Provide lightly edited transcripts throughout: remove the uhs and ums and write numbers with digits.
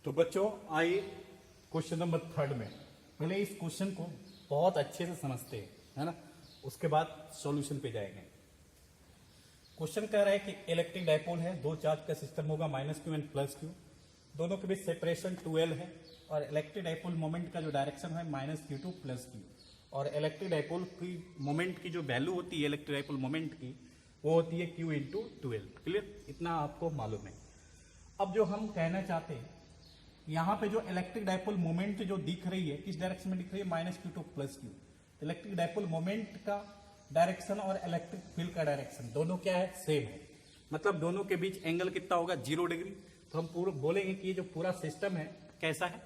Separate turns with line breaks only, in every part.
तो बच्चों आइए क्वेश्चन नंबर 3 में पहले इस क्वेश्चन को बहुत अच्छे से समझते हैं, है ना। उसके बाद सॉल्यूशन पे जाएंगे। क्वेश्चन कह रहा है कि इलेक्ट्रिक डायपोल है, दो चार्ज का सिस्टम होगा -q एंड +q, दोनों के बीच सेपरेशन 2l है और इलेक्ट्रिक डायपोल मोमेंट का जो डायरेक्शन है -q टू +q, और इलेक्ट्रिक डायपोल की मोमेंट की जो वैल्यू होती है इलेक्ट्रिक डायपोल मोमेंट की वो होती है q इंटू 2l। क्लियर, इतना आपको मालूम है। अब जो हम कहना चाहते हैं यहाँ पे जो इलेक्ट्रिक डायपोल मोमेंट जो दिख रही है किस डायरेक्शन में दिख रही है, -q to +q। Electric dipole moment का डायरेक्शन और इलेक्ट्रिक फील्ड का डायरेक्शन दोनों क्या है, सेम है। मतलब दोनों के बीच एंगल कितना होगा, 0 डिग्री। तो हम पूरा बोलेंगे कि ये जो पूरा सिस्टम है कैसा है,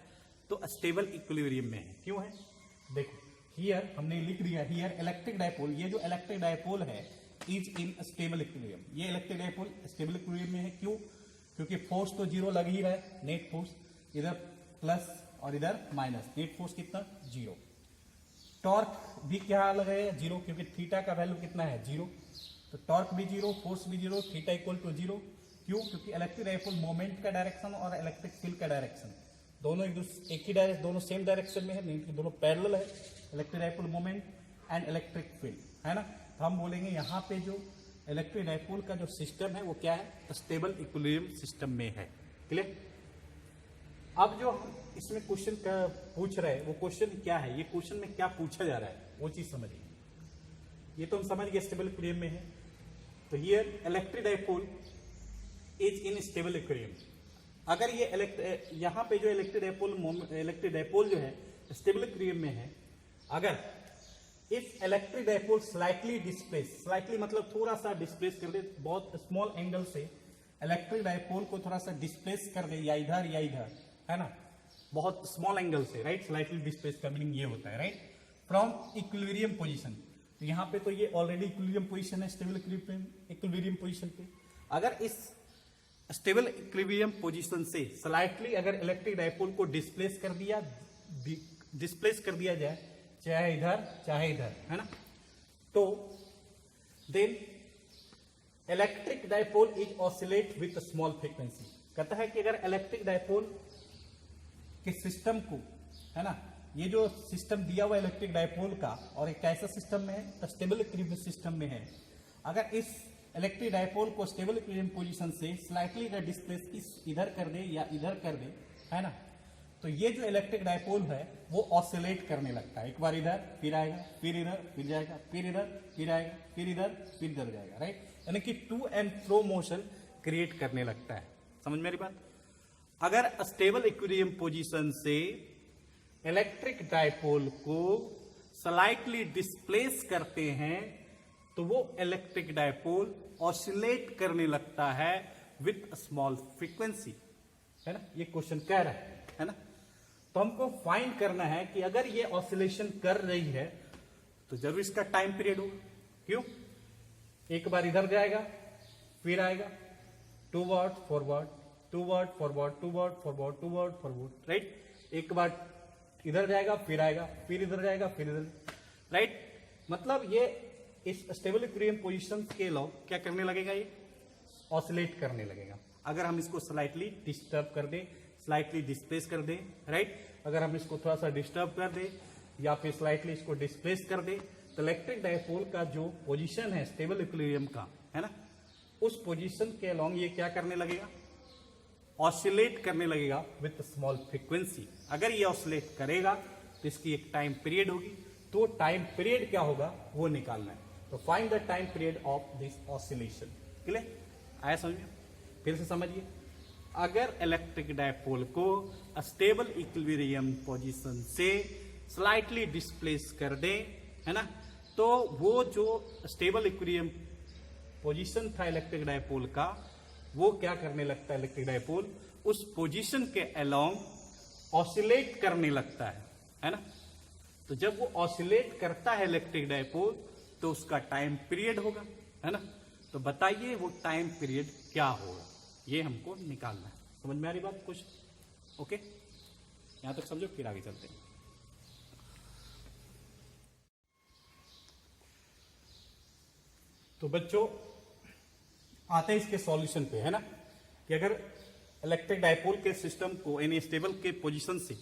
तो स्टेबल इक्विलिब्रियम में है। क्यों है, देखो हियर हमने लिख दिया, हियर इलेक्ट्रिक डायपोल, ये जो इलेक्ट्रिक डायपोल है इज इन स्टेबल इक्विलिब्रियम। ये इलेक्ट्रिक डायपोल स्टेबल इक्विलिब्रियम में है। क्यों, क्योंकि फोर्स तो 0 लग ही रहा है, नेट फोर्स इधर प्लस और इधर माइनस, नेट फोर्स कितना 0। टॉर्क भी क्या लगा है 0, क्योंकि थीटा का वैल्यू कितना है 0, तो टॉर्क भी 0, फोर्स भी 0, थीटा इक्वल टू 0। क्यों, क्योंकि इलेक्ट्रिक डायपोल मोमेंट का डायरेक्शन और इलेक्ट्रिक फील्ड का डायरेक्शन दोनों एक ही डायरेक्शन, दोनों सेम डायरेक्शन में है, दोनों पैरेलल है, electric dipole moment and electric field, है ना। तो हम बोलेंगे यहाँ पे जो इलेक्ट्रिक डायपोल का जो सिस्टम है वो क्या है, स्टेबल इक्विलिब्रियम सिस्टम में है। क्लियर। अब जो हम इसमें क्वेश्चन पूछ रहे हैं वो क्वेश्चन क्या है, ये क्वेश्चन में क्या पूछा जा रहा है वो चीज समझिए। ये तो हम समझ गए स्टेबल इक्विलिब्रियम में है। तो here electric dipole is in stable equilibrium. अगर ये यहाँ पे जो इलेक्ट्रिक डायपोल जो है स्टेबल इक्विलिब्रियम में है, अगर if electric dipole slightly displace, slightly मतलब थोड़ा सा डिस्प्लेस कर दे, बहुत स्मॉल एंगल से इलेक्ट्रिक डायपोल को थोड़ा सा डिस्प्लेस कर दे, या इधर या इधर, है ना, बहुत स्मॉल एंगल से, राइट। स्लाइटली डिस्प्लेस का मीनिंग ये होता है, राइट, फ्रॉम इक्विलिब्रियम पोजीशन। तो यहाँ पे तो ये ऑलरेडी इक्विलिब्रियम पोजीशन है, स्टेबल इक्विलिब्रियम पोजीशन पे। अगर इस स्टेबल इक्विलिब्रियम पोजीशन से स्लाइटली अगर इलेक्ट्रिक डायपोल को डिस्प्लेस कर दिया जाए, चाहे इधर, है ना, तो then electric dipole is oscillate with small frequency. कहता है कि अगर इलेक्ट्रिक डायपोल के सिस्टम को, है ना, ये जो सिस्टम दिया हुआ इलेक्ट्रिक डायपोल का और एक कैसा सिस्टम में है, स्टेबल इक्विलिब्रियम सिस्टम में है, अगर इस इलेक्ट्रिक डायपोल को स्टेबल इक्विलिब्रियम पोजीशन से स्लाइटली अगर डिस्प्लेस इधर कर दे या इधर कर दे, है ना, तो ये जो इलेक्ट्रिक डायपोल है वो ऑसिलेट करने लगता है। एक बार इधर फिर आएगा, फिर इधर फिर जाएगा, फिर इधर फिर आएगा, फिर इधर फिर इधर जाएगा, राइट। यानी कि to and fro motion create करने लगता है। समझ मेरी बात। अगर स्टेबल इक्विलिब्रियम पोजीशन से इलेक्ट्रिक डायपोल को स्लाइटली डिस्प्लेस करते हैं तो वो इलेक्ट्रिक डायपोल ऑसिलेट करने लगता है विथ स्मॉल फ्रीक्वेंसी, है ना। ये क्वेश्चन कह रहा है ना। तो हमको फाइंड करना है कि अगर ये ऑसिलेशन कर रही है तो जरूर इसका टाइम पीरियड होगा। क्यों, एक बार इधर जाएगा फिर आएगा, toward forward, toward forward, toward forward, toward forward, right. एक बार इधर जाएगा फिर आएगा, फिर इधर जाएगा फिर इधर, राइट। मतलब ये इस स्टेबल इक्विलिब्रियम पोजीशन के लॉ क्या करने लगेगा, ये ऑसिलेट करने लगेगा। अगर हम इसको स्लाइटली डिस्टर्ब कर दे, स्लाइटली डिस्प्लेस कर दे, राइट, अगर हम इसको थोड़ा सा डिस्टर्ब कर दे या फिर स्लाइटली इसको डिस्प्लेस कर दे, तो इलेक्ट्रिक डायपोल का जो पोजीशन है स्टेबल इक्विलिब्रियम का, है ना, उस पोजीशन के अलोंग ये क्या करने लगेगा, ऑसिलेट करने लगेगा विथ स्मॉल फ्रीक्वेंसी। अगर ये ऑसिलेट करेगा तो इसकी एक टाइम पीरियड होगी, तो टाइम पीरियड क्या होगा वो निकालना है। तो find the time period of this oscillation. Clear, आया समझ में। फिर से समझिए, अगर इलेक्ट्रिक डायपोल को स्टेबल इक्विलिब्रियम पोजीशन से स्लाइटली डिस्प्लेस कर दे, है ना, तो वो जो स्टेबल इक्विलिब्रियम पोजीशन था इलेक्ट्रिक डायपोल का, वो क्या करने लगता है, इलेक्ट्रिक डायपोल उस पोजीशन के अलोंग ऑसिलेट करने लगता है ना। तो जब वो ऑसिलेट करता है इलेक्ट्रिक डायपोल तो उसका टाइम पीरियड होगा, है ना। तो बताइए वो टाइम पीरियड क्या होगा, ये हमको निकालना है। समझ में आ रही बात कुछ, ओके, यहां तक समझो, फिर आगे चलते हैं। तो बच्चों आते हैं इसके सॉल्यूशन पे, है ना, कि अगर इलेक्ट्रिक डायपोल के सिस्टम को यानी स्टेबल के पोजीशन से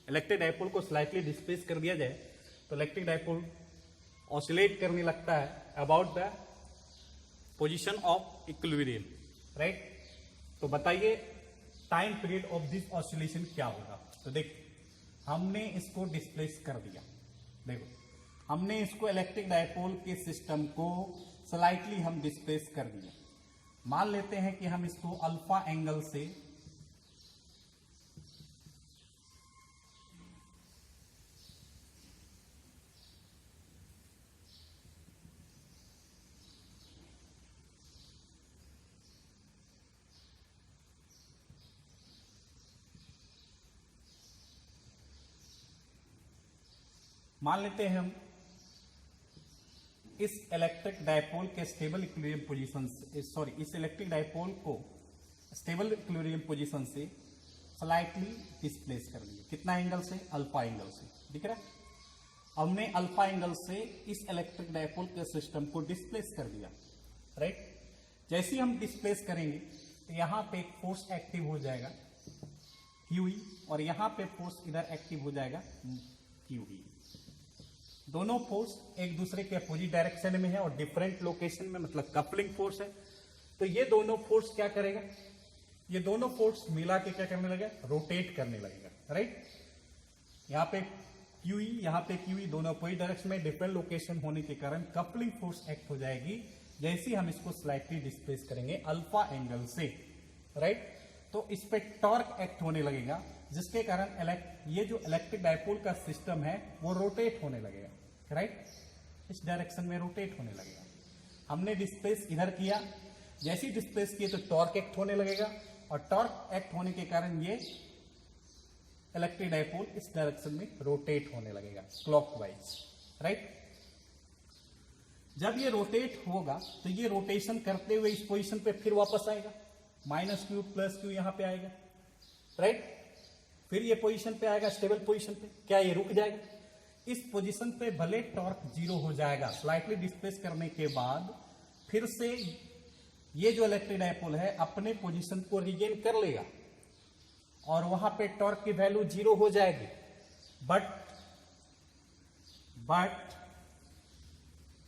इलेक्ट्रिक डायपोल को स्लाइटली डिस्प्लेस कर दिया जाए तो इलेक्ट्रिक डायपोल ऑसिलेट करने लगता है about the position of equilibrium, right. तो बताइए time period of this oscillation क्या होगा। तो देखो हमने इसको डिस्प्लेस कर दिया, देखो हमने इसको इलेक्ट्रिक डायपोल के सिस्टम को स्लाइटली हम डिस्प्लेस कर दिए। मान लेते हैं कि हम इसको अल्फा एंगल से मान लेते हैं हम इस इलेक्ट्रिक डायपोल के स्टेबल इक्विलिब्रियम पोजीशन से, सॉरी इस इलेक्ट्रिक डायपोल को स्टेबल इक्विलिब्रियम पोजीशन से स्लाइटली डिस्प्लेस कर दिया। कितना एंगल से? अल्फा एंगल से, दिख रहा है। हमने अल्फा एंगल से इस इलेक्ट्रिक डायपोल के सिस्टम को डिस्प्लेस कर दिया, राइट। जैसे ही हम डिस्प्लेस करेंगे तो यहां पे एक फोर्स एक्टिव हो जाएगा क्यूई और यहां पे फोर्स इधर एक्टिव हो जाएगा क्यूई। दोनों फोर्स एक दूसरे के अपोजिट डायरेक्शन में है और डिफरेंट लोकेशन में, मतलब कपलिंग फोर्स है। तो ये दोनों फोर्स क्या करेगा, ये दोनों फोर्स मिला के क्या करने लगेगा, रोटेट करने लगेगा, राइट। यहाँ पे क्यूई, यहाँ पे क्यूई, दोनों अपोजिट डायरेक्शन में डिफरेंट लोकेशन होने के कारण कपलिंग फोर्स एक्ट हो जाएगी जैसे ही हम इसको स्लाइटली डिस्प्लेस करेंगे अल्फा एंगल से, राइट। तो इस पे टॉर्क एक्ट होने लगेगा जिसके कारण ये जो इलेक्ट्रिक डायपोल का सिस्टम है वो रोटेट होने लगेगा, राइट। इस डायरेक्शन में रोटेट होने लगेगा। हमने डिस्प्लेस इधर किया, जैसे ही डिस्प्लेस किए तो टॉर्क एक्ट होने लगेगा और टॉर्क एक्ट होने के कारण ये इलेक्ट्रिक डायपोल इस डायरेक्शन में रोटेट होने लगेगा क्लॉकवाइज, राइट। जब ये रोटेट होगा तो ये रोटेशन करते हुए इस पोजीशन पे फिर वापस आएगा, माइनस क्यू प्लस क्यू यहां पे आएगा, राइट। फिर ये पोजीशन पे आएगा स्टेबल पोजीशन पे। क्या ये रुक जाएगा? इस पोजीशन पे भले टॉर्क जीरो हो जाएगा, स्लाइटली डिस्प्लेस करने के बाद फिर से ये जो इलेक्ट्रिक डायपोल है अपने पोजीशन को रिगेन कर लेगा और वहां पे टॉर्क की वैल्यू जीरो हो जाएगी। बट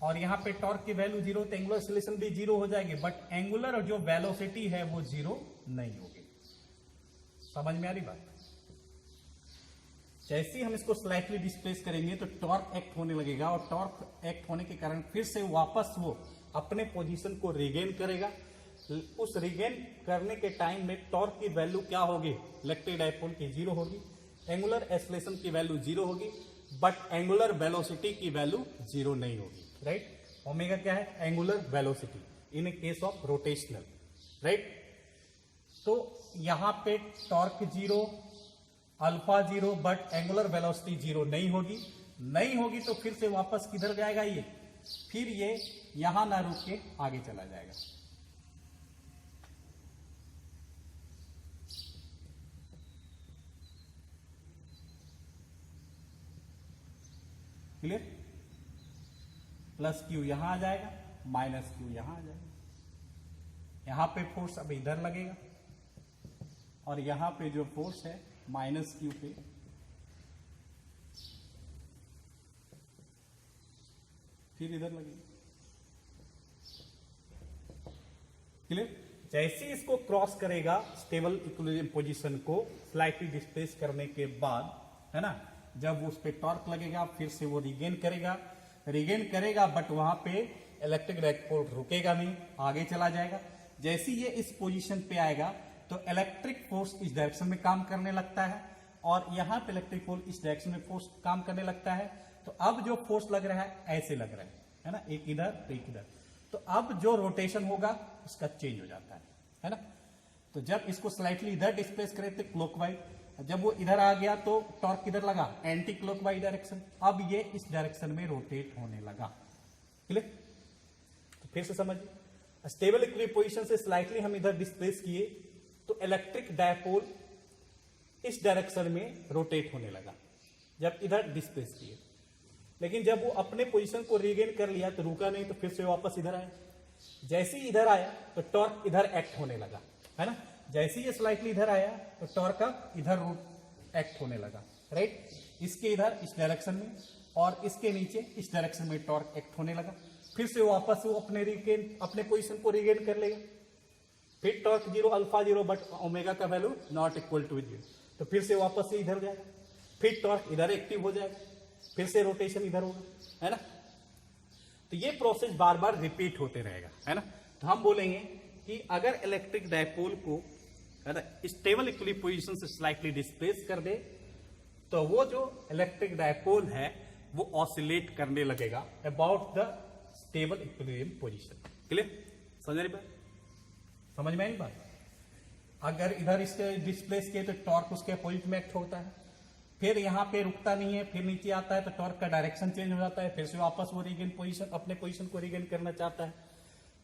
और यहां पे टॉर्क की वैल्यू जीरो तो एंगुलर एक्सीलरेशन भी जीरो हो जाएगी, बट एंगुलर जो वेलोसिटी है वो जीरो नहीं होगी। समझ में आ रही बात? जैसे ही हम इसको स्लाइटली डिस्प्लेस करेंगे तो टॉर्क एक्ट होने लगेगा और टॉर्क एक्ट होने के कारण फिर से वापस वो अपने पोजीशन को रिगेन करेगा। उस रिगेन करने के टाइम में टॉर्क की वैल्यू क्या होगी, इलेक्ट्रिक डायपोल की जीरो होगी, एंगुलर एक्सीलरेशन की वैल्यू जीरो होगी, बट एंगुलर वेलोसिटी की वैल्यू जीरो नहीं होगी, राइट। ओमेगा क्या है? Angular velocity in case of rotational, right. तो यहां पे torque zero, alpha zero, but angular velocity zero नहीं होगी तो फिर से वापस किधर जाएगा ये, फिर ये यहां ना रुक के आगे चला जाएगा। क्लियर? प्लस क्यू यहां आ जाएगा, माइनस क्यू यहां आ जाएगा। यहां पे फोर्स अब इधर लगेगा और यहां पे जो फोर्स है माइनस क्यू पे फिर इधर लगेगा। क्लियर? जैसे इसको क्रॉस करेगा स्टेबल इक्विलिब्रियम पोजीशन को स्लाइटली डिस्प्लेस करने के बाद, है ना, जब उस पे टॉर्क लगेगा फिर से वो रिगेन करेगा बट वहां पे इलेक्ट्रिक डायपोल रुकेगा नहीं, आगे चला जाएगा। जैसे ये इस पोजीशन पे आएगा तो इलेक्ट्रिक फोर्स इस डायरेक्शन में काम करने लगता है और यहां पे इलेक्ट्रिक फोर्स इस डायरेक्शन में फोर्स काम करने लगता है। तो अब जो फोर्स लग रहा है ऐसे लग रहा है ना, एक इधर तो एक इधर। तो अब जो रोटेशन होगा उसका चेंज हो जाता है ना। तो जब इसको स्लाइटली इधर डिस्प्लेस करें तो क्लॉकवाइज, जब वो इधर आ गया तो टॉर्क किधर लगा, एंटी क्लॉकवाइज डायरेक्शन। अब ये इस डायरेक्शन में रोटेट होने लगा। क्लियर? तो फिर से समझिए, स्टेबल इक्विलिब्रियम पोजीशन से स्लाइटली हम इधर डिस्प्लेस किए तो इलेक्ट्रिक डायपोल इस डायरेक्शन में रोटेट होने लगा जब इधर डिस्प्लेस किए। लेकिन जब वो अपने पोजीशन को रीगेन कर लिया तो रुका नहीं, तो फिर से वापस इधर आया। जैसे ही इधर आया तो टॉर्क इधर एक्ट होने लगा, है ना। जैसे ही ये स्लाइटली इधर आया तो टॉर्क का इधर रूट एक्ट होने लगा, राइट। इसके इधर इस डायरेक्शन में और इसके नीचे इस डायरेक्शन में टॉर्क एक्ट होने लगा। फिर से वापस वो अपने पोजीशन को रिगेन कर लेगा। फिर torque zero, alpha zero, but omega का value not equal to zero, तो फिर से वापस से इधर जाएगा। फिर टॉर्क इधर एक्टिव हो जाएगा, फिर से रोटेशन इधर होगा, है ना। तो ये प्रोसेस बार बार रिपीट होते रहेगा, है ना। तो हम बोलेंगे कि अगर इलेक्ट्रिक डायपोल को, है ना, स्टेबल इक्विलिब्रियम पोजीशन से स्लाइटली डिस्प्लेस कर दे तो वो जो इलेक्ट्रिक डायपोल है वो ऑसिलेट करने लगेगा about the stable equilibrium position. Clear? समझ रही बात? समझ में आई बात? अगर इधर इसके डिस्प्लेस किए तो टॉर्क उसके अपोजिट में एक्ट होता है, फिर यहाँ पे रुकता नहीं है, फिर नीचे आता है तो टॉर्क का डायरेक्शन चेंज हो जाता है, फिर से वापस वो रिगेन पोजीशन, अपने पोजीशन को रिगेन करना चाहता है।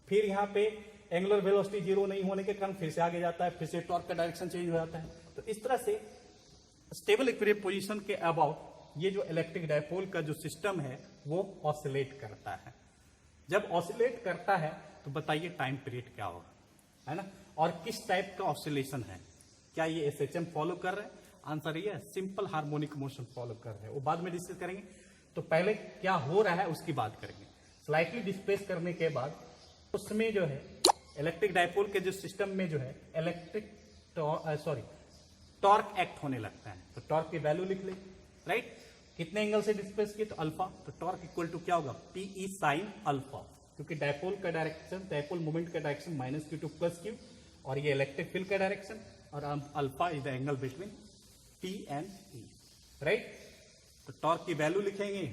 फिर यहाँ पे एंगुलर वेलोसिटी जीरो नहीं होने के कारण फिर से आगे जाता है, फिर से टॉर्क का डायरेक्शन चेंज हो जाता है। तो इस तरह से स्टेबल इक्विलिब्रियम पोजीशन के अबाउट ये जो इलेक्ट्रिक डायपोल का जो सिस्टम है वो ऑसिलेट करता है। जब ऑसिलेट करता है तो बताइए टाइम पीरियड क्या होगा, है ना, और किस टाइप का ऑसिलेशन है। क्या ये एसएचएम फॉलो कर रहे हैं? आंसर ये है, सिंपल हार्मोनिक मोशन फॉलो कर रहे हैं। वो बाद में डिस्कस करेंगे। तो पहले क्या हो रहा है उसकी बात करेंगे। स्लाइटली डिस्प्लेस करने के बाद उसमें जो है इलेक्ट्रिक डायपोल के जो सिस्टम में जो है टॉर्क एक्ट होने लगता है। तो टॉर्क की वैल्यू लिख ले, राइट। कितने एंगल से डिस्प्लेस किए तो अल्फा, तो टॉर्क इक्वल टू क्या होगा, पीई साइन अल्फा, क्योंकि डायपोल का डायरेक्शन, डायपोल मोमेंट का direction minus Q two plus Q, और ये इलेक्ट्रिक फील्ड का डायरेक्शन, और alpha is the angle between P and E, right. तो टॉर्क की वैल्यू लिखेंगे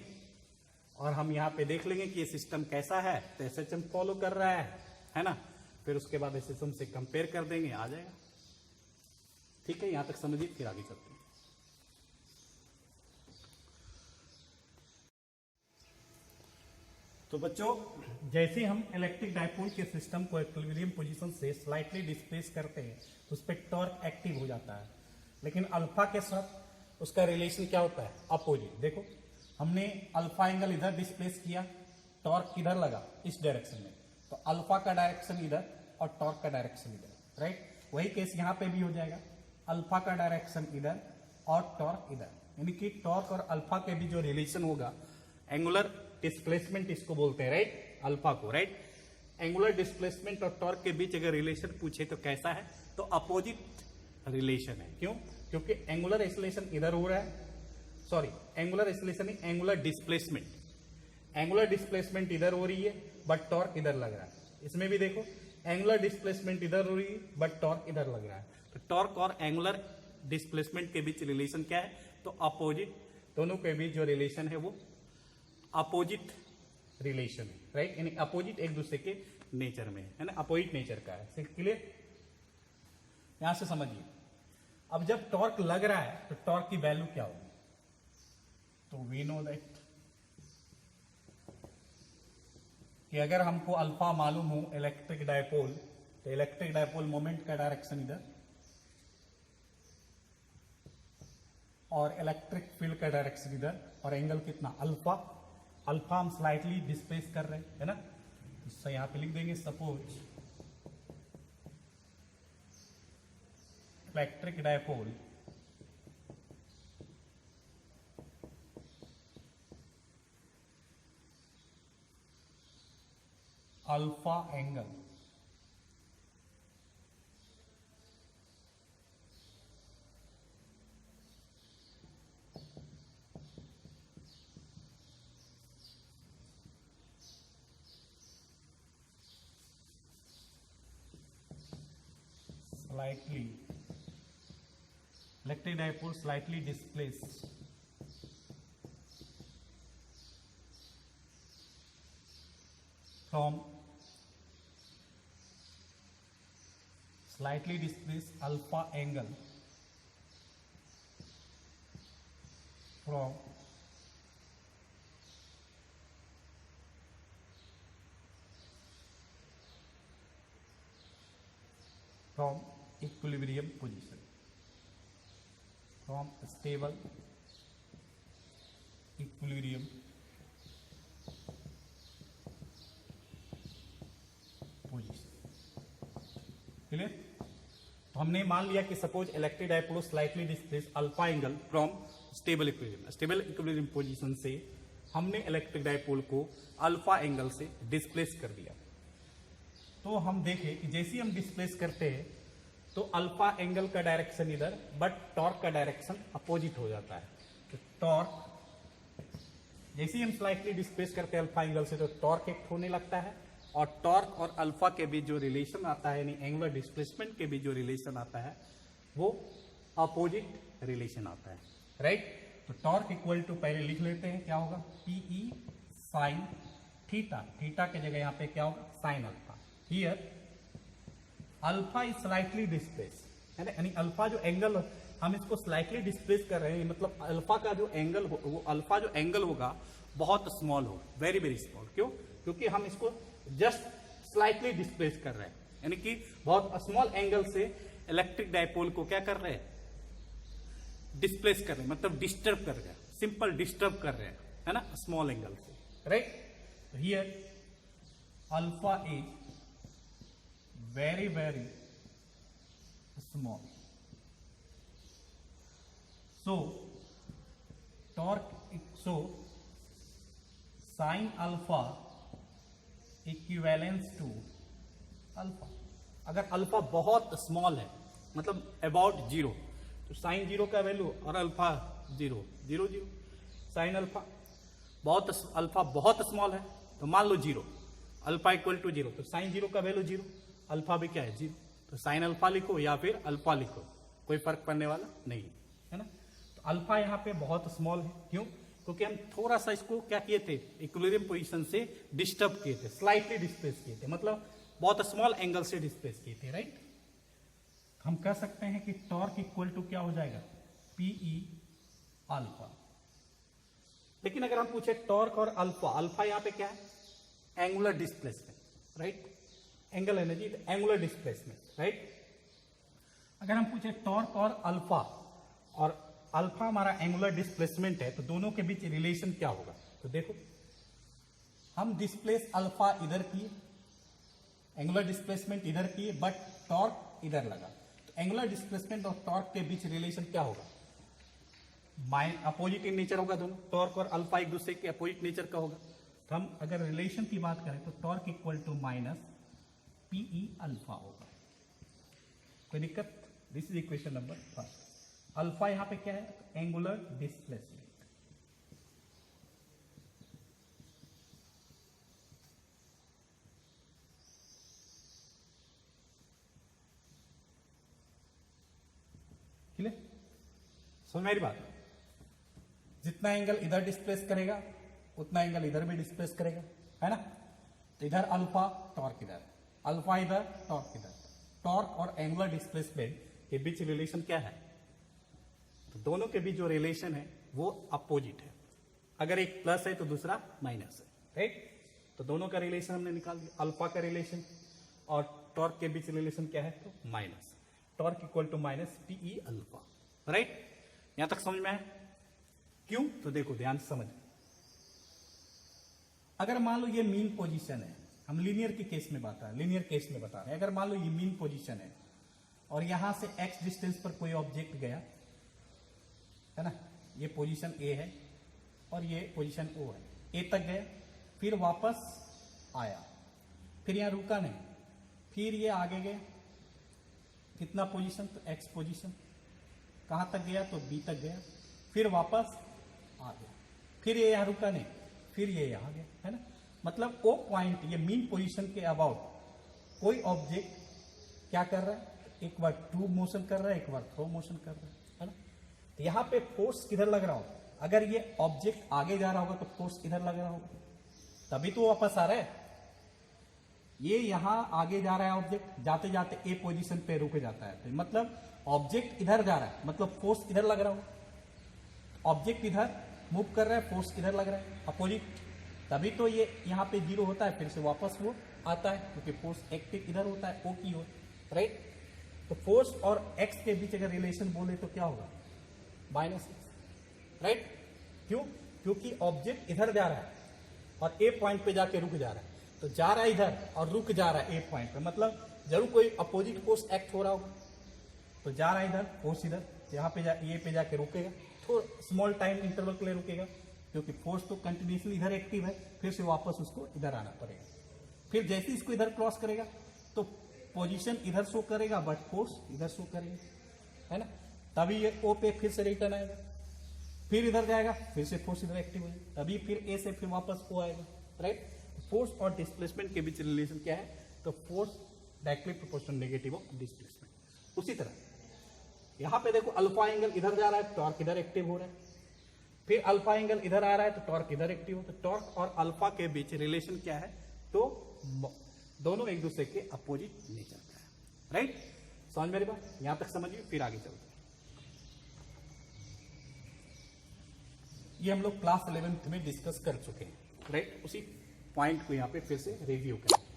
और हम यहाँ पे देख लेंगे कि ये सिस्टम कैसा है। तो एसएचएम फॉलो कर रहा है ना। फिर उसके बाद एसएचएम से कंपेयर कर देंगे, आ जाएगा। ठीक है, यहां तक समझिए, फिर आगे चलते हैं। तो बच्चों, जैसे हम इलेक्ट्रिक डायपोल के सिस्टम को इक्विलिब्रियम पोजीशन से स्लाइटली डिस्प्लेस करते हैं तो उस पर टॉर्क एक्टिव हो जाता है, लेकिन अल्फा के साथ उसका रिलेशन क्या होता है, अपोजिट। देखो, हमने अल्फा एंगल इधर डिस्प्लेस किया, टॉर्क किधर लगा, इस डायरेक्शन में, तो अल्फा का डायरेक्शन इधर और टॉर्क का डायरेक्शन इधर, राइट। वही केस यहां पे भी हो जाएगा, अल्फा का डायरेक्शन इधर और टॉर्क इधर, यानी कि टॉर्क और अल्फा के भी जो रिलेशन होगा, एंगुलर डिस्प्लेसमेंट इसको बोलते हैं, राइट, अल्फा को, राइट। एंगुलर डिस्प्लेसमेंट और टॉर्क के बीच अगर रिलेशन पूछे तो कैसा है, तो अपोजिट रिलेशन है। क्यों? क्योंकि एंगुलर एक्सेलरेशन इधर हो रहा है, सॉरी, एंगुलर एक्सेलरेशन नहीं, एंगुलर डिस्प्लेसमेंट, एंगुलर डिस्प्लेसमेंट इधर हो रही है बट टॉर्क इधर लग रहा है। इसमें भी देखो, एंगुलर डिस्प्लेसमेंट इधर हो रही है बट टॉर्क इधर लग रहा है। तो टॉर्क और एंगुलर डिस्प्लेसमेंट के बीच रिलेशन क्या है, तो अपोजिट, दोनों के बीच जो रिलेशन है वो अपोजिट रिलेशन है, राइट, यानी अपोजिट एक दूसरे के नेचर में है ना, अपोजिट नेचर का है। क्लियर? यहां से समझिए। अब जब टॉर्क लग रहा है तो टॉर्क की वैल्यू क्या होगी, तो वी नो दैट कि अगर हमको अल्फा मालूम हो इलेक्ट्रिक डायपोल, तो इलेक्ट्रिक डायपोल मोमेंट का डायरेक्शन इधर और इलेक्ट्रिक फील्ड का डायरेक्शन इधर, और एंगल कितना, अल्फा। अल्फा हम स्लाइटली डिस्प्लेस कर रहे हैं, है ना, इससे यहां पे लिख देंगे, suppose electric dipole alpha angle slightly, electric dipole slightly displaced from slightly displaced alpha angle from equilibrium position, from stable equilibrium position। Clear? तो तो हमने मान लिया कि suppose electric dipole slightly displace alpha angle from stable equilibrium. Stable equilibrium position से हमने electric dipole को alpha angle से डिस्प्लेस कर दिया। तो हम देखें कि जैसे ही हम डिस्प्लेस करते हैं तो अल्फा एंगल का डायरेक्शन इधर, बट टॉर्क का डायरेक्शन अपोजिट हो जाता है। तो टॉर्क जैसे ही हम स्लाइटली डिस्प्लेस करते हैं अल्फा एंगल से तो टॉर्क एक्ट होने लगता है, और टॉर्क और अल्फा के बीच जो रिलेशन आता है यानी एंगुलर डिस्प्लेसमेंट के बीच जो रिलेशन आता है वो अपोजिट रिलेशन आता है, राइट। तो टॉर्क इक्वल टू पहले लिख लेते हैं, क्या होगा, पीई साइन थीटा, थीटा के जगह यहाँ पे क्या होगा, sine alpha. Here alpha is slightly displace, है ना, यानी अल्फा जो एंगल हम इसको स्लाइटली डिस्प्लेस कर रहे हैं, मतलब अल्फा का जो एंगल वो अल्फा जो एंगल होगा बहुत स्मॉल हो, वेरी वेरी स्मॉल। क्यों? क्योंकि हम इसको जस्ट स्लाइटली डिस्प्लेस कर रहे हैं, यानी कि बहुत स्मॉल एंगल से इलेक्ट्रिक डायपोल को क्या कर रहे हैं, डिस्प्लेस कर रहे हैं, मतलब डिस्टर्ब कर रहे हैं, सिंपल डिस्टर्ब कर रहे हैं, है ना, स्मॉल एंगल से, right. Here alpha is very very small, so torque, so sin alpha equivalents to alpha। अगर अल्फा बहुत स्मॉल है मतलब अबाउट जीरो, तो साइन जीरो का वैल्यू और alpha zero zero zero, sine alpha बहुत स्मॉल है तो मान लो zero, alpha equal to zero, तो साइन जीरो का वैल्यू जीरो, अल्फा भी क्या है, जीरो, तो साइन अल्फा लिखो या फिर अल्फा लिखो, कोई फर्क पड़ने वाला नहीं है ना। तो अल्फा यहाँ पे बहुत स्मॉल है, क्यों? क्योंकि हम थोड़ा सा इसको क्या किए थे, इक्विलिब्रियम पोजीशन से डिस्टर्ब किए थे, स्लाइटली डिस्प्लेस किए थे, मतलब बहुत स्मॉल एंगल से डिस्प्लेस किए थे, राइट। हम कह सकते हैं कि टॉर्क इक्वल टू क्या हो जाएगा, पीई अल्फा। लेकिन अगर हम पूछे टॉर्क और अल्फा, अल्फा यहाँ पे क्या है, angular displacement, right, angle energy angular displacement, right. अगर हम पूछे टॉर्क और अल्फा हमारा एंगुलर डिस्प्लेसमेंट है, तो दोनों के बीच रिलेशन क्या होगा, तो देखो हम डिस्प्लेस अल्फा इधर किए, एंगुलर डिस्प्लेसमेंट इधर किए, बट टॉर्क इधर लगा, तो एंगुलर डिस्प्लेसमेंट और टॉर्क के बीच रिलेशन क्या होगा, अपोजिट इन नेचर होगा दोनों, टॉर्क और अल्फा एक दूसरे के अपोजिट नेचर का होगा। तो हम अगर रिलेशन की बात करें तो torque equal to minus PE alpha होगा, कोई दिक्कत? This is equation number first. Alpha यहां पे क्या है, एंगुलर डिस्प्लेसमेंट, क्लियर? समझ मेरी बात? जितना एंगल इधर डिस्प्लेस करेगा उतना एंगल इधर भी डिस्प्लेस करेगा, है ना। तो इधर अल्फा, टॉर्क इधर, अल्फा इधर, टॉर्क इधर, टॉर्क और एंगुलर डिस्प्लेसमेंट के बीच रिलेशन क्या है, तो दोनों के बीच जो रिलेशन है वो अपोजिट है, अगर एक प्लस है तो दूसरा माइनस है, राइट। तो दोनों का रिलेशन हमने निकाल दिया, अल्फा का रिलेशन और टॉर्क के बीच रिलेशन क्या है, तो minus, torque equal to minus PE alpha, right. यहां तक समझ में आया? क्यों? तो देखो ध्यान से समझ, अगर मान लो ये मीन पोजीशन है, हम लीनियर के केस में बता रहे हैं, लीनियर केस में बता रहे हैं, अगर मान लो ये मीन पोजीशन है और यहां से x डिस्टेंस पर कोई ऑब्जेक्ट गया, है ना, ये पोजीशन A है और ये पोजीशन O है, A तक गया, फिर वापस आया, फिर यहां रुका नहीं, फिर ये आगे गया, कितना पोजीशन, तो x पोजीशन, कहां तक गया, तो B तक गया, फिर वापस आ गया, फिर ये यहां रुका नहीं, फिर ये यहां गया, है ना। मतलब ओ पॉइंट, ये मीन पोजीशन के अबाउट कोई ऑब्जेक्ट क्या कर रहा है, एक बार टू मोशन कर रहा है, एक बार थ्रो मोशन कर रहा है ना। तो यहां पे फोर्स किधर लग रहा होगा, अगर ये ऑब्जेक्ट आगे जा रहा होगा तो फोर्स इधर लग रहा होगा, तभी तो वापस आ रहा है। ये यहां आगे जा रहा है ऑब्जेक्ट, जाते जाते ए पोजीशन पे रुक जाता है, तो मतलब ऑब्जेक्ट इधर जा रहा है, मतलब फोर्स इधर लग रहा होगा, ऑब्जेक्ट इधर मूव कर रहा है, फोर्स इधर लग रहा है अपोजिट, तभी तो ये यहाँ पे जीरो होता है, फिर से वापस वो आता है, क्योंकि फोर्स एक्टिव इधर होता है, ओ की ओर, राइट। तो फोर्स और एक्स के बीच अगर रिलेशन बोले तो क्या होगा, माइनस एक्स, राइट। क्यों? क्योंकि ऑब्जेक्ट इधर जा रहा है और ए पॉइंट पे जाके रुक जा रहा है, तो जा रहा है इधर और रुक जा रहा है ए पॉइंट पे, मतलब जरूर कोई अपोजिट फोर्स एक्ट हो रहा होगा, तो जा रहा है इधर, फोर्स इधर, यहाँ पे ये पे जाके रुकेगा, तो स्मॉल टाइम इंटरवल के लिए रुकेगा, क्योंकि फोर्स तो कंटिन्यूसली इधर एक्टिव है, फिर से वापस उसको इधर आना पड़ेगा। फिर जैसे ही इसको इधर क्रॉस करेगा तो पोजीशन इधर शो करेगा बट फोर्स इधर शो करेगा, है ना। तभी ये ओ पे फिर से रिटर्न आएगा, फिर इधर जाएगा, फिर से फोर्स इधर एक्टिव हो जाएगा, तभी फिर ए से फिर वापस ओ आएगा, राइट। फोर्स और डिस्प्लेसमेंट के बीच रिलेशन क्या है, तो force directly proportional negative of displacement. उसी तरह यहाँ पे देखो अल्फा एंगल इधर जा रहा है, टॉर्क इधर एक्टिव हो रहा है, फिर अल्फा एंगल इधर आ रहा है तो टॉर्क इधर एक्टिव हो, तो टॉर्क और अल्फा के बीच रिलेशन क्या है, तो दोनों एक दूसरे के अपोजिट नेचर का है, राइट। समझ मेरी बात, यहां तक समझिए, फिर आगे चलते हैं। ये हम लोग क्लास 11th में डिस्कस कर चुके हैं, राइट। उसी पॉइंट को यहां पे फिर से रिव्यू करें।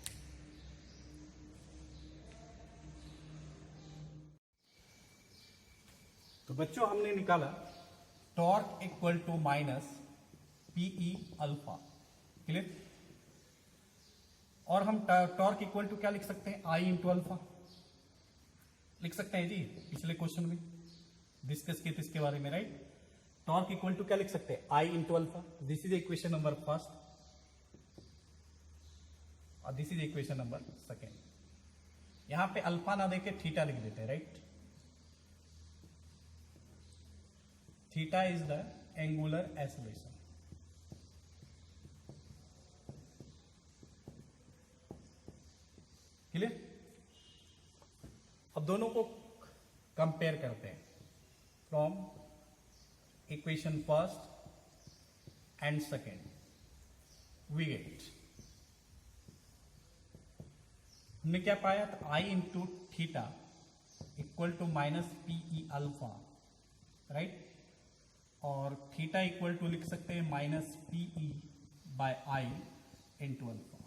तो बच्चों हमने निकाला torque equal to minus PE alpha, clear. और हम टॉर्क इक्वल टू क्या लिख सकते हैं, आई इंटू अल्फा लिख सकते हैं जी, पिछले क्वेश्चन में डिस्कस किए थे इसके बारे में, राइट। टॉर्क इक्वल टू क्या लिख सकते हैं, I into alpha. This is equation number first और this is equation number second. यहां पे अल्फा ना देके थीटा लिख देते हैं, right. Theta is the angular acceleration, clear. अब दोनों को कंपेयर करते हैं from equation first and second. We get, हमने क्या पाया, तो I into theta equal to minus PE alpha, right. और थीटा इक्वल टू लिख सकते हैं माइनस पीई बाय आई इंटू अल्फा,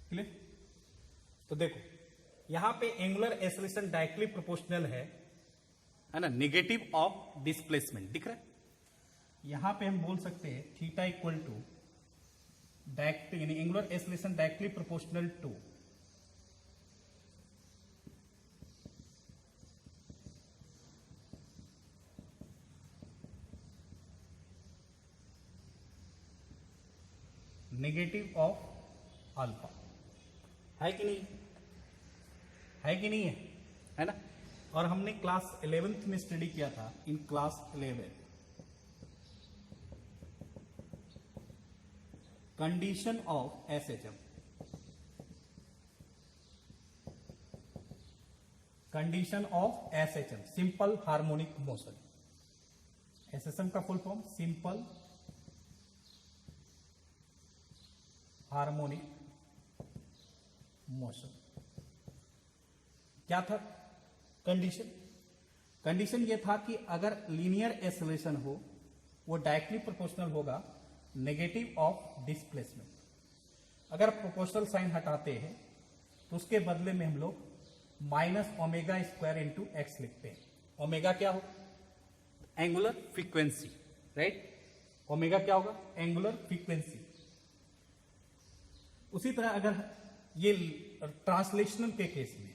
क्लियर। तो देखो यहां पे एंगुलर एक्सेलरेशन डायरेक्टली प्रोपोर्शनल है ना, नेगेटिव ऑफ डिस्प्लेसमेंट दिख रहा है। यहां पे हम बोल सकते हैं थीटा इक्वल टू डायरेक्ट, यानी angular acceleration directly proportional to negative of alpha, है कि नहीं, है कि नहीं है ना। और हमने क्लास 11th में स्टडी किया था, in class 11 condition of SHM, condition of SHM simple harmonic motion. SHM का full form simple harmonic motion. क्या था कंडीशन, कंडीशन ये था कि अगर लीनियर एक्सेलरेशन हो वो डायरेक्टली प्रोपोर्शनल होगा नेगेटिव ऑफ डिस्प्लेसमेंट। अगर प्रोपोर्शनल साइन हटाते हैं तो उसके बदले में हम लोग minus omega square into x लिखते हैं। ओमेगा क्या होगा, एंगुलर फ्रीक्वेंसी, राइट। ओमेगा क्या होगा, एंगुलर फ्रीक्वेंसी। उसी तरह अगर ये ट्रांसलेशनल के केस में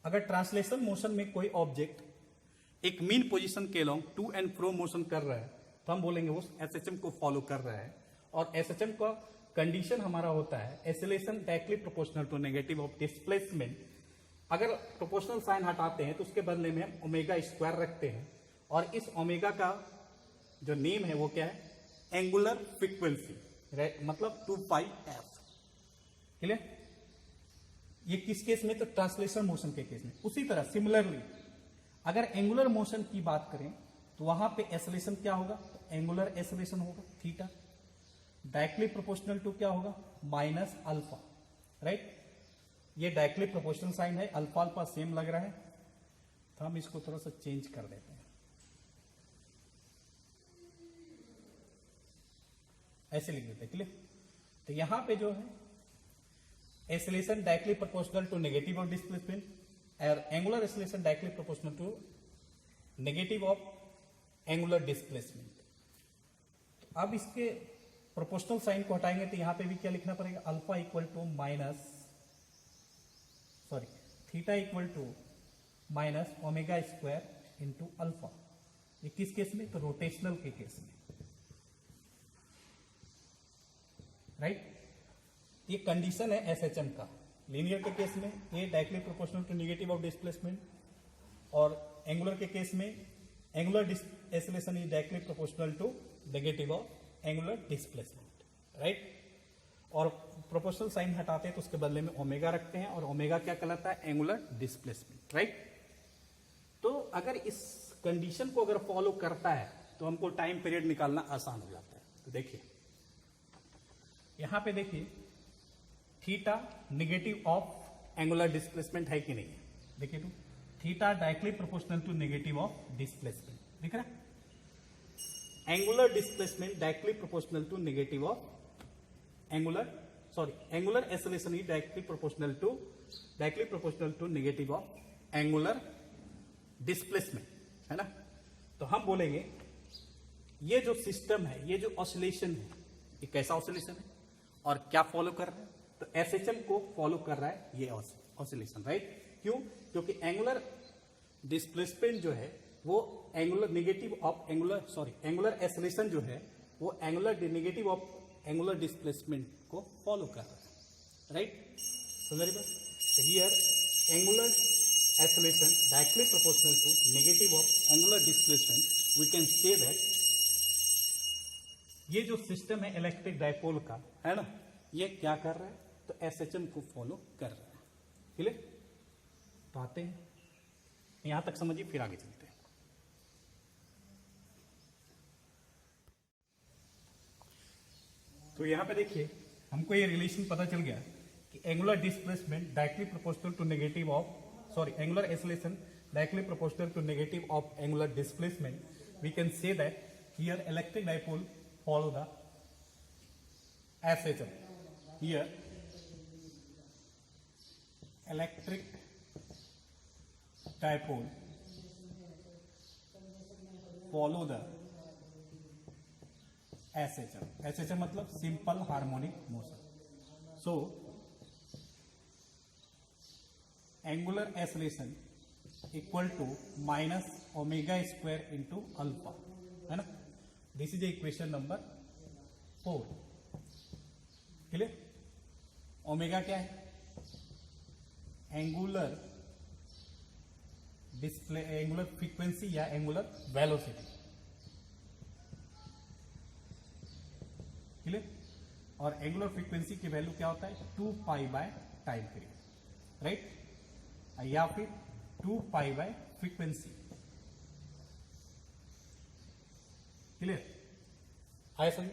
अगर ट्रांसलेशन मोशन में कोई ऑब्जेक्ट एक मीन पोजीशन के along to and fro motion कर रहा है तो हम बोलेंगे वो एसएचएम को फॉलो कर रहा है। और एसएचएम का कंडीशन हमारा होता है acceleration directly proportional to negative of displacement. अगर प्रोपोर्शनल साइन हटाते हैं तो उसके बदले में हम ओमेगा स्क्वायर रखते हैं, और इस ओमेगा का जो नेम है वो क्या है, एंगुलर फ्रीक्वेंसी, राइट, मतलब 2πf, क्लियर। ये किस केस में, तो ट्रांसलेशन मोशन के केस में। उसी तरह सिमिलरली अगर एंगुलर मोशन की बात करें तो वहां पे एक्सेलरेशन क्या होगा, तो एंगुलर एक्सेलरेशन होगा थीटा डायरेक्टली प्रोपोर्शनल टू क्या होगा, माइनस अल्फा, राइट। ये डायरेक्टली प्रोपोर्शनल साइन है, अल्फा अल्फा सेम लग रहा है तो हम इसको थोड़ा सा चेंज कर देते हैं, ऐसे लिख देते हैं, क्लियर। तो यहां पे जो है acceleration directly proportional to negative of displacement और angular acceleration directly proportional to negative of angular displacement. अब इसके प्रोपोर्शनल साइन को हटाएंगे तो यहां पे भी क्या लिखना पड़ेगा, alpha equal to minus theta equal to minus omega square into alpha. ये किस केस में, तो रोटेशनल के केस में, राइट। ये कंडीशन है एसएचएम का। लीनियर के केस में a directly proportional to negative of displacement, और एंगुलर के केस में angular acceleration is directly proportional to negative of angular displacement, right. और प्रोपोर्शनल साइन हटाते हैं तो उसके बदले में ओमेगा रखते हैं, और ओमेगा क्या कहलाता है, एंगुलर डिस्प्लेसमेंट, राइट। तो अगर इस कंडीशन को अगर फॉलो करता है तो हमको टाइम पीरियड निकालना आसान हो जाता है। तो देखिए यहां पे देखिए theta negative of angular displacement है कि नहीं है, देखिए तो theta directly proportional to negative of displacement, दिख रहा है। Angular displacement directly proportional to negative of angular acceleration is directly proportional to negative of angular displacement, है ना। तो हम बोलेंगे ये जो सिस्टम है, ये जो ऑसिलेशन है, ये कैसा ऑसिलेशन है और क्या फॉलो कर रहा है, तो एसएचएम को फॉलो कर रहा है ये ऑसिलेशन, राइट। क्यों, क्योंकि एंगुलर डिस्प्लेसमेंट जो है वो एंगुलर एक्सेलरेशन जो है वो नेगेटिव ऑफ एंगुलर डिस्प्लेसमेंट को फॉलो कर रहा है, राइट। समझ रही बात। Here angular acceleration directly proportional to negative of angular displacement, we can say that ये जो सिस्टम है इलेक्ट्रिक डायपोल का, है ना, ये क्या कर रहा है, तो एसएचएम को फॉलो कर रहा है। क्लियर। तो आते हैं यहां तक समझिए, फिर आगे चलते हैं। तो यहां पे देखिए हमको ये रिलेशन पता चल गया कि angular displacement directly proportional to negative of angular acceleration directly proportional to negative of angular displacement. We can say that here electric dipole follow the SHM. Here electric dipole follow the SHM. SHM मतलब simple harmonic motion. So angular acceleration equal to minus omega square into alpha, है ना। This is equation number 4। Clear. Omega क्या है, angular frequency या angular velocity, clear. और angular frequency की value क्या होता है, 2 pi by time period, right, या फिर 2 पाई बाय फ्रीक्वेंसी। क्लियर आया समझ।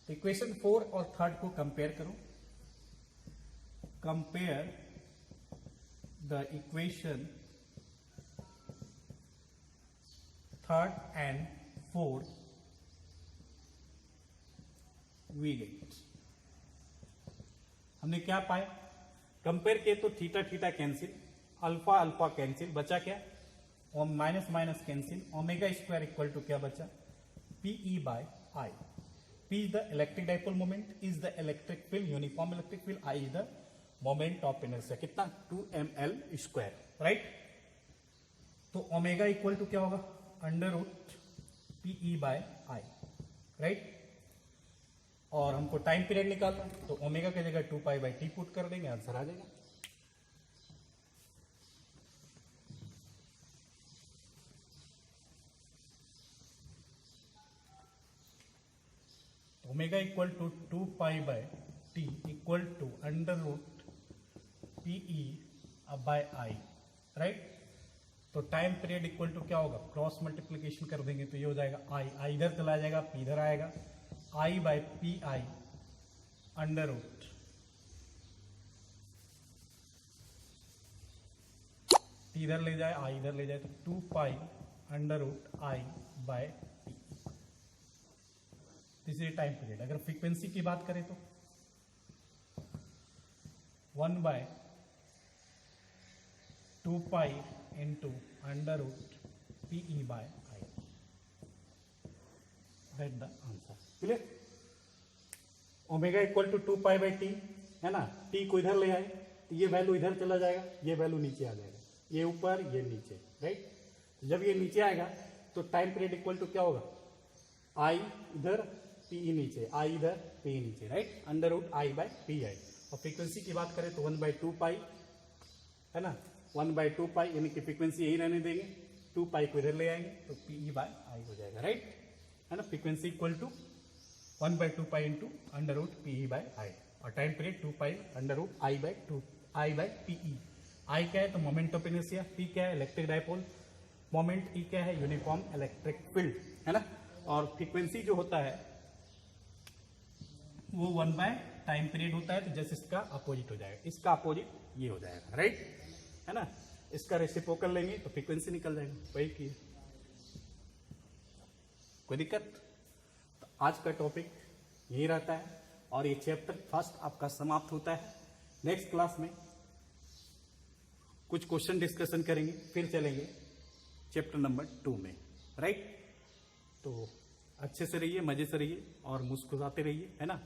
इक्वेशन 4 और 3 को कंपेयर करो। Compare the equation 3 and 4 we get. हमने क्या पाया, कंपेयर किए तो theta theta cancel, alpha alpha cancel, बचा क्या, minus minus cancel, omega square equal to क्या बचा, Pe by I. P is the electric dipole moment, is the electric field, uniform electric field, I is the moment of inertia, कितना 2ml square, right. तो omega equal to क्या होगा, under root Pe by I, right. और हमको time period निकालना है तो omega की जगह 2 पाई बाई टी पुट कर देंगे, आंसर आ जाएगा। Omega equal to 2 pi by T equal to under root Pe by I, right. तो टाइम पीरियड इक्वल टू क्या होगा, क्रॉस मल्टीप्लीकेशन कर देंगे तो ये हो जाएगा आई इधर चला जाएगा, पी इधर आएगा, I by P I under root T इधर ले जाए, आई इधर ले जाए, तो 2 pi under root I by T. This is time period. अगर फ्रीक्वेंसी की बात करें तो 1 by 2 pi into under root Pe by I, that the answer. Clear. Omega equal to 2π/t है ना, t को इधर ले आए तो ये वैल्यू इधर चला जाएगा, ये वैल्यू नीचे आ जाएगा, ये ऊपर ये नीचे, राइट। जब ये नीचे आएगा तो टाइम पीरियड इक्वल टू क्या होगा, आई इधर पी नीचे, आई इधर पी नीचे, राइट, √i/pi। और फ्रीक्वेंसी की बात करें तो 1/2π है ना, 1/2π यानी कि फ्रीक्वेंसी यही रहने देंगे, 2π को इधर ले आएंगे तो pe/i हो जाएगा, राइट, है ना। Frequency equal to 1/2π into √pe/i और टाइम पीरियड 2π √i/2i/pe। आई क्या है तो मोमेंट ऑफ इनर्शिया, पी क्या है इलेक्ट्रिक डायपोल मोमेंट, ई क्या है यूनिफॉर्म इलेक्ट्रिक फील्ड, है ना। और फ्रीक्वेंसी जो होता है वो 1 टाइम पीरियड होता है, तो जैसे इसका अपोजिट हो जाएगा, इसका अपोजिट ये हो जाएगा, राइट, है ना। इसका रेसिप्रोकल लेंगे तो फ्रीक्वेंसी निकल जाएगी, वही की कोई दिक्कत। तो आज का टॉपिक यही रहता है और ये चैप्टर फर्स्ट आपका समाप्त होता है। नेक्स्ट क्लास में कुछ क्वेश्चन डिस्कशन करेंगे, फिर चलेंगे चैप्टर नंबर 2 में, राइट। तो अच्छे से रहिए, मजे से रहिए और मुस्कुराते रहिए, है ना।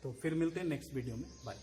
तो फिर मिलते हैं नेक्स्ट वीडियो में, बाय।